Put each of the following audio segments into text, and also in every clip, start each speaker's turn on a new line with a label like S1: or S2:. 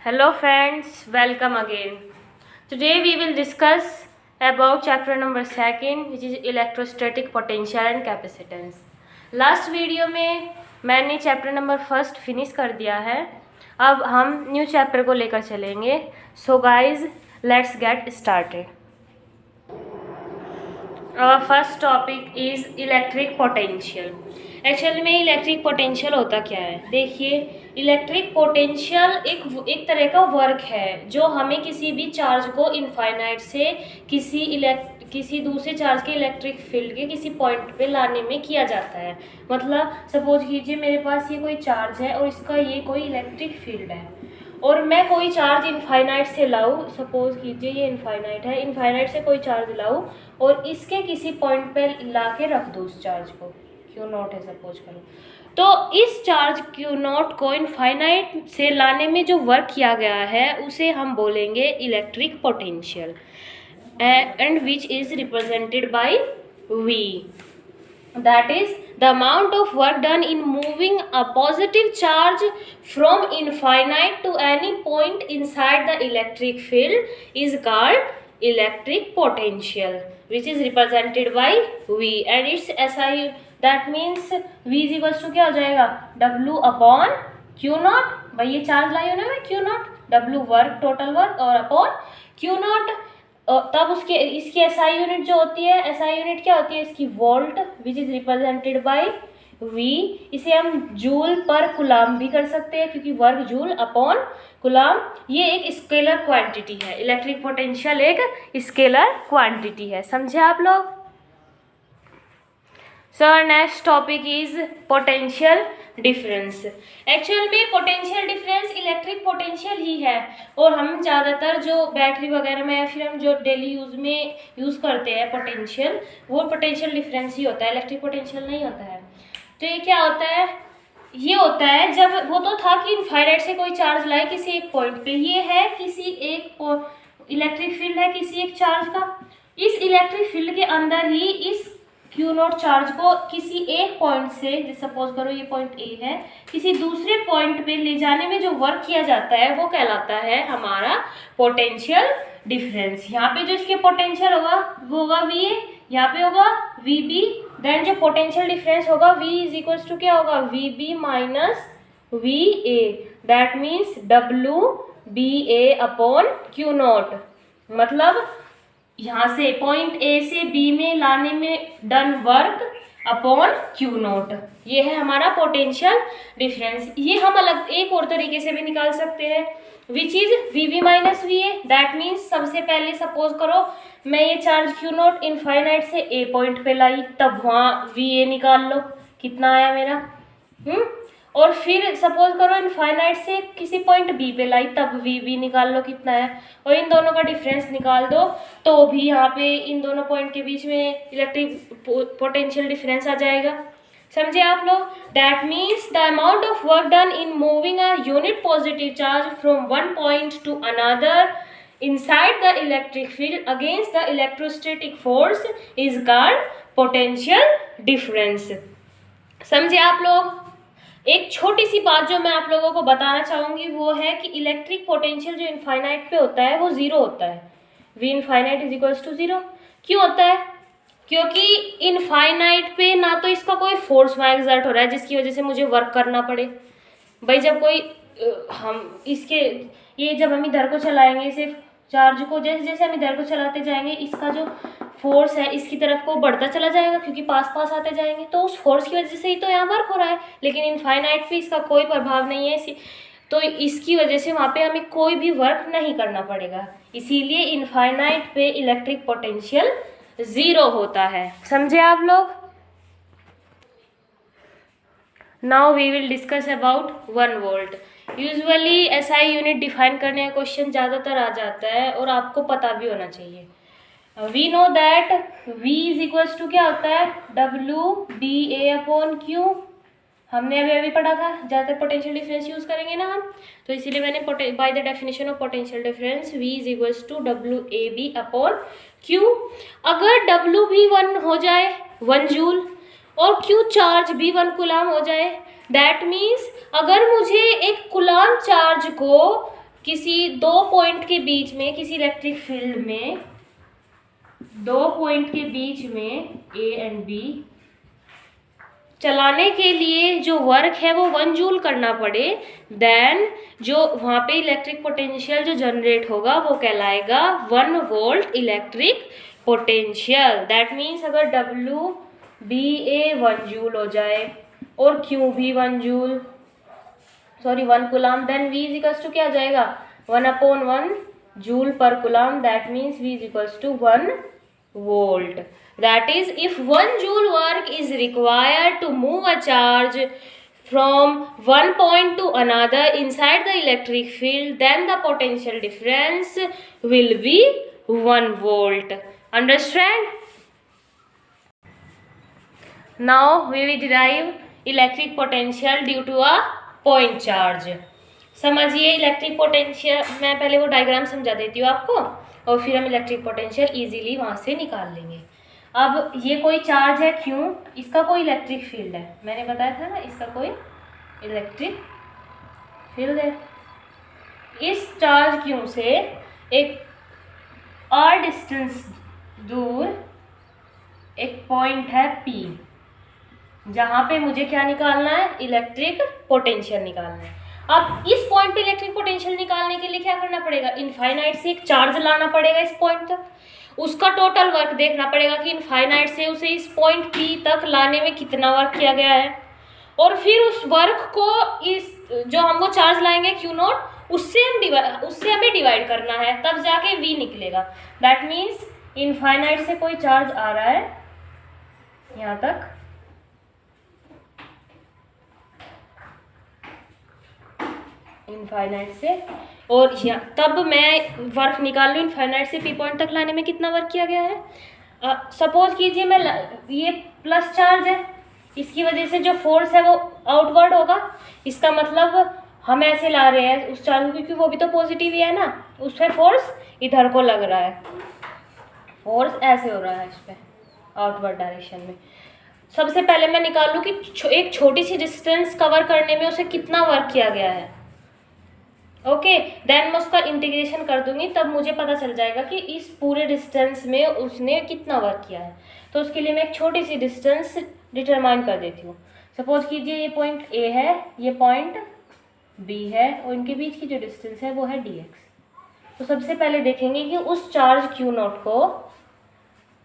S1: Hello friends, welcome again. Today we will discuss about chapter number 2 which is electrostatic potential and capacitance. Last video में मैंने chapter number 1 finish कर दिया है। अब हम new chapter को लेकर चलेंगे। So guys let's get started. Our first topic is electric potential. Actual में इलेक्ट्रिक पोटेंशियल होता क्या है? देखिए, इलेक्ट्रिक पोटेंशियल एक तरह का वर्क है जो हमें किसी भी चार्ज को इनफाइनाइट से किसी दूसरे चार्ज के इलेक्ट्रिक फील्ड के किसी पॉइंट पे लाने में किया जाता है। मतलब सपोज कीजिए मेरे पास ये कोई चार्ज है और इसका ये कोई इलेक्ट्रिक फील्ड है और मैं कोई चार्ज इनफाइनाइट से लाऊं। सपोज कीजिए ये इनफाइनाइट है, इनफाइनाइट से कोई चार्ज लाऊं और इसके किसी पॉइंट पे ला के रख दो उस चार्ज को, क्यू नॉट है सपोज करो, तो इस चार्ज क्यू नॉट को इनफाइनाइट से लाने में जो वर्क किया गया है उसे हम बोलेंगे electric potential and which is represented by V. That is the amount of work done in moving a positive charge from infinite to any point inside the electric field is called electric potential, which is represented by V and its SI. That means V is equals to क्या हो जाएगा? W upon Q naught. भाई ये charge लाई हो ना मैं Q naught, W work total work और upon Q naught। तब उसके इसकी एसआई यूनिट जो होती है, एसआई यूनिट क्या होती है इसकी? Volt, which is represented by V। इसे हम जूल पर कुलाम भी कर सकते हैं क्योंकि वर्क जूल अपॉन कुलाम ये एक स्केलर क्वांटिटी है। इलेक्ट्रिक पोटेंशियल एक स्केलर क्वांटिटी है, समझे आप लोग? Sir next topic is potential difference. Actual में पोटेंशियल डिफरेंस इलेक्ट्रिक पोटेंशियल ही है और हम ज़्यादातर जो बैटरी वगैरह में या फिर हम जो डेली यूज़ में यूज़ करते हैं पोटेंशियल, वो पोटेंशियल डिफरेंस ही होता है, इलेक्ट्रिक पोटेंशियल नहीं होता है। तो ये क्या होता है? ये होता है जब वो तो था कि इनफाइनाइट से कोई चार्ज लाए किसी एक पॉइंट पे, ये है किसी एक इलेक्ट्रिक फील्ड है किसी एक चार्ज का, इस इलेक्ट्रिक फील्ड के अंदर ही इस क्यू नॉट चार्ज को किसी एक पॉइंट से, जैसे सपोज करो ये पॉइंट ए है, किसी दूसरे पॉइंट पे ले जाने में जो वर्क किया जाता है वो कहलाता है हमारा पोटेंशियल डिफरेंस। यहाँ पे जो इसके पोटेंशियल होगा वो होगा वी ए, यहाँ पे होगा वी बी, देन जो पोटेंशियल डिफरेंस होगा V इज इक्वल्स टू क्या होगा? V B minus V A, that means W B A upon Q not. मतलब यहाँ से पॉइंट ए से बी में लाने में done work upon Q not, ये है हमारा पोटेंशियल डिफरेंस। ये हम अलग एक और तरीके से भी निकाल सकते हैं, which is V B minus V A. That means सबसे पहले सपोज करो मैं ये चार्ज क्यू नॉट इनफाइनाइट से ए पॉइंट पे लाई, तब वहाँ वी ए निकाल लो कितना आया मेरा, और फिर सपोज करो इनफाइनाइट से किसी पॉइंट बी पे लाई, तब वी बी निकाल लो कितना है, और इन दोनों का डिफरेंस निकाल दो तो भी यहाँ पे इन दोनों पॉइंट के बीच में इलेक्ट्रिक पोटेंशियल डिफरेंस आ जाएगा, समझे आप लोग? That means the amount of work done in moving a unit positive charge from one point two another inside the electric field against the electrostatic force is called potential difference। समझे आप लोग? एक छोटी सी बात जो मैं आप लोगों को बताना चाहूँगी वो है कि इलेक्ट्रिक पोटेंशियल जो इनफाइनाइट पे होता है वो ज़ीरो होता है। V infinite is equals to zero. क्यों होता है? क्योंकि इनफाइनाइट पे ना तो इसका कोई फोर्स वहाँ एक्सर्ट हो रहा है जिसकी वजह से मुझे वर्क करना पड़े। भाई जब कोई हम इसके ये जब हम इधर को चलाएंगे सिर्फ चार्ज को, जैसे जैसे हम इधर को चलाते जाएंगे इसका जो फोर्स है इसकी तरफ को बढ़ता चला जाएगा क्योंकि पास पास आते जाएंगे, तो उस फोर्स की वजह से ही तो यहाँ वर्क हो रहा है। लेकिन इनफाइनाइट पे इसका कोई प्रभाव नहीं है, तो इसकी वजह से वहाँ पे हमें कोई भी वर्क नहीं करना पड़ेगा, इसीलिए इनफाइनाइट पे इलेक्ट्रिक पोटेंशियल ज़ीरो होता है, समझे आप लोग? Now we will discuss about 1 volt. Usually SI unit define करने का क्वेश्चन ज़्यादातर आ जाता है और आपको पता भी होना चाहिए। We know that V is equals to क्या होता है? W B A upon Q. हमने अभी अभी पढ़ा था, ज़्यादातर पोटेंशियल डिफरेंस यूज़ करेंगे ना हम, तो इसीलिए मैंने by the definition of potential difference V is equals to W A B upon Q. अगर W भी 1 हो जाए 1 जूल और Q चार्ज भी 1 कूलाम हो जाए, दैट मीन्स अगर मुझे एक कूलाम चार्ज को किसी दो पॉइंट के बीच में, किसी इलेक्ट्रिक फील्ड में दो पॉइंट के बीच में ए एंड बी चलाने के लिए जो वर्क है वो 1 जूल करना पड़े, देन जो वहाँ पे इलेक्ट्रिक पोटेंशियल जो जनरेट होगा वो कहलाएगा 1 volt electric potential. That means अगर डब्ल्यू बी ए 1 जूल हो जाए और क्यू भी 1 joule, sorry 1 coulomb, then V is equals to क्या आ जाएगा 1/1 जूल पर coulomb. That means V is equals to 1 volt. That is, if 1 joule work is required to move a charge from one point to another inside the electric field, then the potential difference will be 1 volt. Understand? Now we will derive electric potential due to a point charge. समझिए electric potential, मैं पहले वो diagram समझा देती हूँ आपको और फिर हम इलेक्ट्रिक पोटेंशियल इजीली वहाँ से निकाल लेंगे। अब ये कोई चार्ज है क्यों, इसका कोई इलेक्ट्रिक फील्ड है, मैंने बताया था ना इसका कोई इलेक्ट्रिक फील्ड है। इस चार्ज क्यों से एक r डिस्टेंस दूर एक पॉइंट है P, जहाँ पे मुझे क्या निकालना है, इलेक्ट्रिक पोटेंशियल निकालना है। अब इस पॉइंट पे इलेक्ट्रिक पोटेंशियल निकालने के लिए क्या करना पड़ेगा, इनफाइनाइट से एक चार्ज लाना पड़ेगा इस पॉइंट तक, उसका टोटल वर्क देखना पड़ेगा कि इनफाइनाइट से उसे इस पॉइंट P तक लाने में कितना वर्क किया गया है, और फिर उस वर्क को इस जो हम वो चार्ज लाएंगे Q0 उससे हमें डिवाइड करना है, तब जाके V निकलेगा। दैट मीन्स इनफाइनाइट से कोई चार्ज आ रहा है यहाँ तक, इनफाइनाइट से, और तब मैं वर्क निकाल लूँ इनफाइनाइट से P पॉइंट तक लाने में कितना वर्क किया गया है। सपोज कीजिए मैं ये प्लस चार्ज है, इसकी वजह से जो फोर्स है वो आउटवर्ड होगा, इसका मतलब हम ऐसे ला रहे हैं उस चार्ज को क्योंकि वो भी तो पॉजिटिव ही है ना, उस पर फोर्स इधर को लग रहा है, फोर्स ऐसे हो रहा है इस पर आउटवर्ड डायरेक्शन में। सबसे पहले मैं निकाल लूँ कि एक छोटी सी डिस्टेंस कवर करने में उसे कितना वर्क किया गया है। ओके, देन मैं उसका इंटीग्रेशन कर दूंगी, तब मुझे पता चल जाएगा कि इस पूरे डिस्टेंस में उसने कितना वर्क किया है। तो उसके लिए मैं एक छोटी सी डिस्टेंस डिटरमाइन कर देती हूँ। सपोज कीजिए ये पॉइंट A है, ये पॉइंट B है, और इनके बीच की जो डिस्टेंस है वो है dx। तो सबसे पहले देखेंगे कि उस चार्ज Q0 को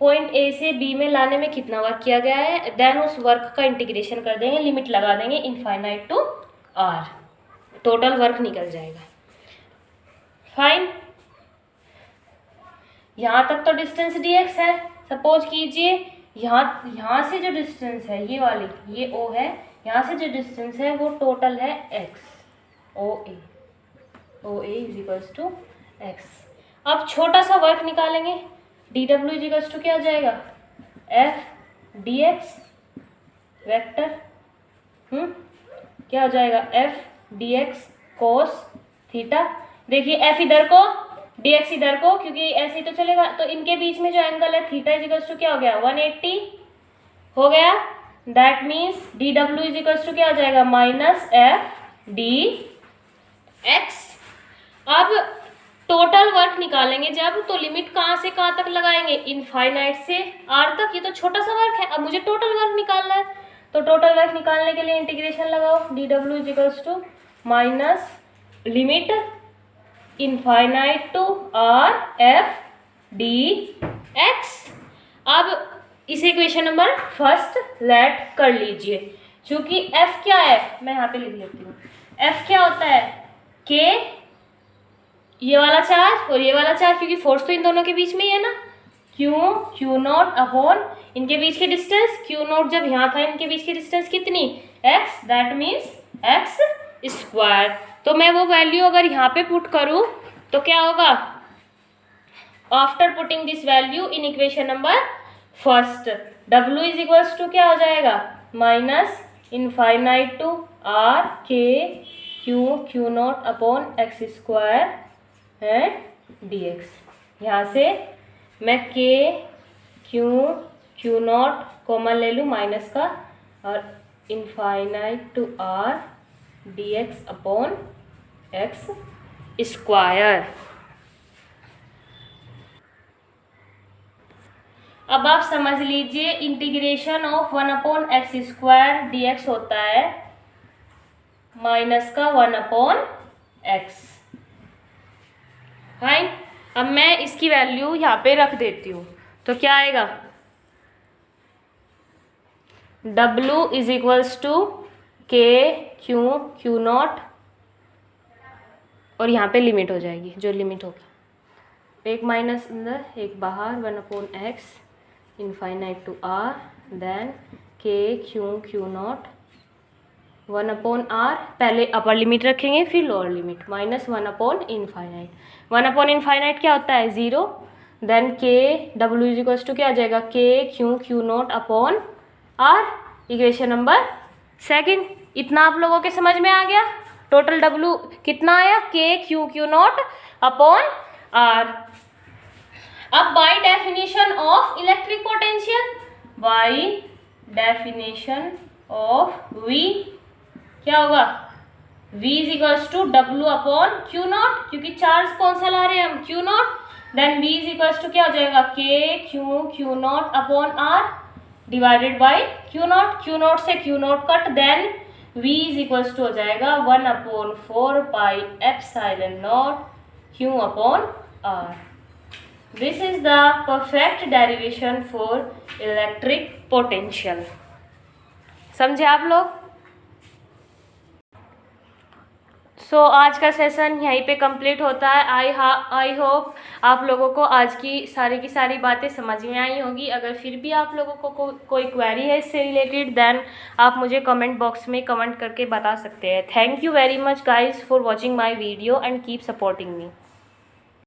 S1: पॉइंट A से B में लाने में कितना वर्क किया गया है, देन उस वर्क का इंटीग्रेशन कर देंगे, लिमिट लगा देंगे infinite to R, total work निकल जाएगा। फाइन, यहाँ तक तो डिस्टेंस dx है। सपोज कीजिए यहाँ से जो डिस्टेंस है ये वाली, ये O है, यहाँ से जो डिस्टेंस है वो टोटल है x, OA is equals to x। अब छोटा सा वर्क निकालेंगे, dw इज इक्वल्स टू क्या आ जाएगा, f dx वेक्टर, क्या हो जाएगा, f dx cos थीटा। देखिए f इधर को dx इधर को, क्योंकि ऐसे ही तो चलेगा, तो इनके बीच में जो एंगल है थीटा इज इक्वल्स टू क्या हो गया, 180 हो गया। That means dw is equals to क्या हो जाएगा, माइनस f dx। अब टोटल वर्क निकालेंगे जब, तो लिमिट कहाँ से कहाँ तक लगाएंगे, इनफाइनाइट से r तक। ये तो छोटा सा वर्क है, अब मुझे टोटल वर्क निकालना है, तो टोटल वर्क निकालने के लिए इंटीग्रेशन लगाओ, dw is equals to minus limit infinite to r f dx। अब इसे इक्वेशन नंबर फर्स्ट लेट कर लीजिए, क्योंकि f क्या है, मैं यहाँ पे लिख लेती हूँ। f क्या होता है, k ये वाला चार्ज और ये वाला चार्ज, क्योंकि फोर्स तो इन दोनों के बीच में ही है ना, Q0 अपॉन इनके बीच की डिस्टेंस, Q0 जब यहाँ था इनके बीच की डिस्टेंस कितनी, x, that means x square. तो मैं वो वैल्यू अगर यहाँ पे पुट करूँ तो क्या होगा, after putting this value in equation number first, w is equals to क्या हो जाएगा, minus infinite to r k Q0 upon x square है dx। यहाँ से मैं k Q0 कॉमन ले लूँ माइनस का, और infinite to r dx upon x square. अब आप समझ लीजिए इंटीग्रेशन ऑफ 1/x² dx होता है माइनस का 1/x। फाइन। अब मैं इसकी वैल्यू यहाँ पे रख देती हूँ, तो क्या आएगा, W = K Q नॉट, और यहाँ पे लिमिट हो जाएगी जो लिमिट होगी, एक माइनस अंदर एक बाहर, 1/x infinite to r, then K Q naught 1/r, पहले अपर लिमिट रखेंगे फिर लोअर लिमिट, माइनस 1/इनफाइनाइट। 1/इनफाइनाइट क्या होता है, 0, देन K W = क्या आ जाएगा, K Q naught upon r, equation number second. इतना आप लोगों के समझ में आ गया। टोटल W कितना आया, K Q naught upon r। अब by definition of electric potential, by definition of V क्या होगा, V = W/Q नॉट, क्योंकि चार्ज कौन सा ला रहे हैं हम, Q नॉट, देन V = क्या हो जाएगा, K Q naught upon R divided by Q naught, Q naught से Q naught cut, then V = हो जाएगा 1/4 pi epsilon naught Q/R। This is the perfect derivation for electric potential. समझे आप लोग। सो आज का सेशन यहीं पे कंप्लीट होता है। आई होप आप लोगों को आज की सारी बातें समझ में आई होगी। अगर फिर भी आप लोगों को कोई क्वेरी है इससे रिलेटेड, देन आप मुझे कमेंट बॉक्स में कमेंट करके बता सकते हैं। Thank you very much guys for watching my video and keep supporting me.